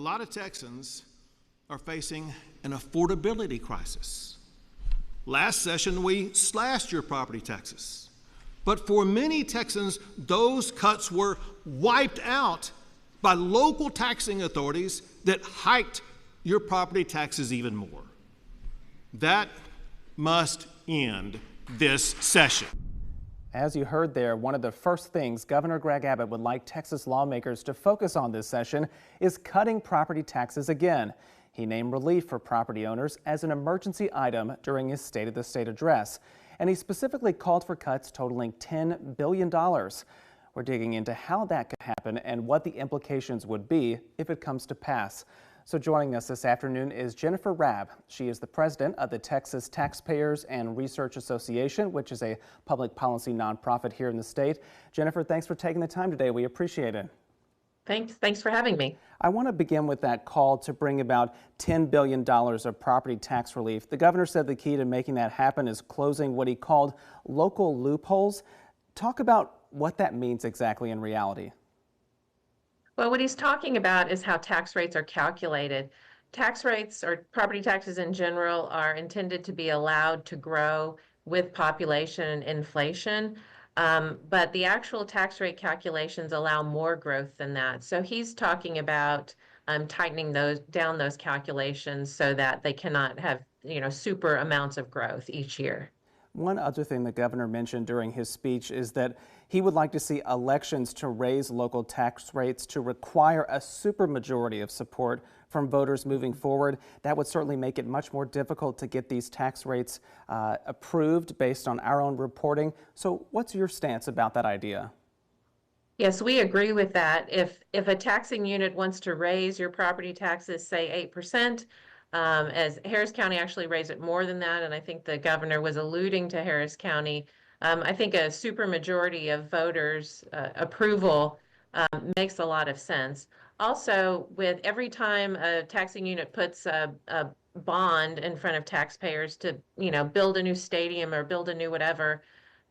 lot of Texans are facing an affordability crisis. Last session, we slashed your property taxes. But for many Texans, those cuts were wiped out by local taxing authorities that hiked your property taxes even more. That must end this session. As you heard there, one of the first things Governor Greg Abbott would like Texas lawmakers to focus on this session is cutting property taxes again. He named relief for property owners as an emergency item during his State of the State address, and he specifically called for cuts totaling $10 billion. We're digging into how that could happen and what the implications would be if it comes to pass. So joining us this afternoon is Jennifer Rabb. She is the president of the Texas Taxpayers and Research Association, which is a public policy nonprofit here in the state. Jennifer, thanks for taking the time today. We appreciate it. Thanks for having me. I want to begin with that call to bring about $10 billion of property tax relief. The governor said the key to making that happen is closing what he called local loopholes. Talk about what that means exactly in reality. Well, what he's talking about is how tax rates are calculated. Tax rates, or property taxes in general, are intended to be allowed to grow with population and inflation. But the actual tax rate calculations allow more growth than that. So he's talking about tightening down those calculations so that they cannot have, super amounts of growth each year. One other thing the governor mentioned during his speech is that he would like to see elections to raise local tax rates to require a supermajority of support from voters moving forward. That would certainly make it much more difficult to get these tax rates approved based on our own reporting. So what's your stance about that idea? Yes, we agree with that. If a taxing unit wants to raise your property taxes, say 8%, as Harris County actually raised it more than that, and I think the governor was alluding to Harris County. I think a supermajority of voters' approval makes a lot of sense. Also, with every time a taxing unit puts a bond in front of taxpayers to, build a new stadium or build a new whatever,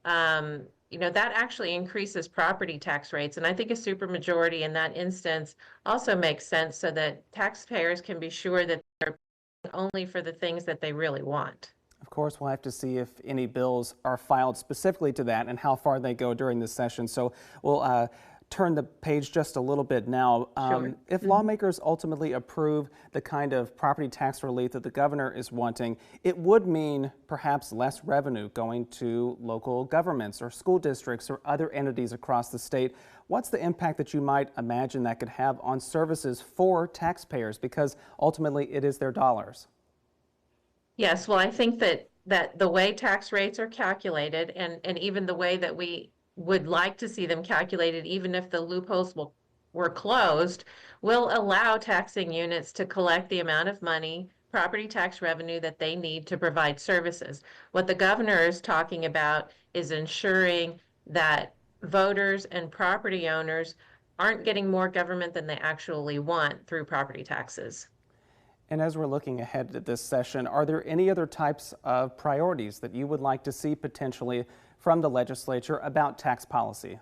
that actually increases property tax rates. And I think a supermajority in that instance also makes sense so that taxpayers can be sure that they're only for the things that they really want. Of course, we'll have to see if any bills are filed specifically to that and how far they go during this session. So we'll turn the page just a little bit now. Sure. If lawmakers ultimately approve the kind of property tax relief that the governor is wanting, it would mean perhaps less revenue going to local governments or school districts or other entities across the state. What's the impact that you might imagine that could have on services for taxpayers, because ultimately it is their dollars? Yes, well, I think that the way tax rates are calculated and even the way that we would like to see them calculated, even if the loopholes were closed, will allow taxing units to collect the amount of money, property tax revenue, that they need to provide services. What the governor is talking about is ensuring that voters and property owners aren't getting more government than they actually want through property taxes. And as we're looking ahead to this session, are there any other types of priorities that you would like to see potentially from the legislature about tax policy?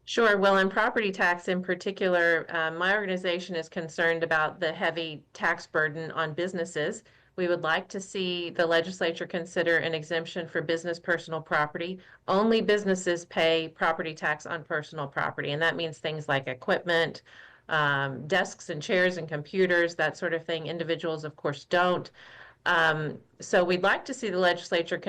Sure. Well, in property tax in particular, my organization is concerned about the heavy tax burden on businesses. We would like to see the legislature consider an exemption for business personal property. Only businesses pay property tax on personal property, and that means things like equipment, desks and chairs and computers, that sort of thing. Individuals, of course, don't. So we'd like to see the legislature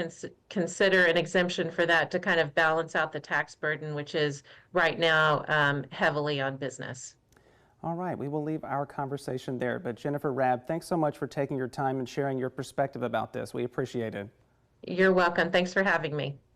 consider an exemption for that to kind of balance out the tax burden, which is right now heavily on business. All right, we will leave our conversation there. But Jennifer Rabb, thanks so much for taking your time and sharing your perspective about this. We appreciate it. You're welcome. Thanks for having me.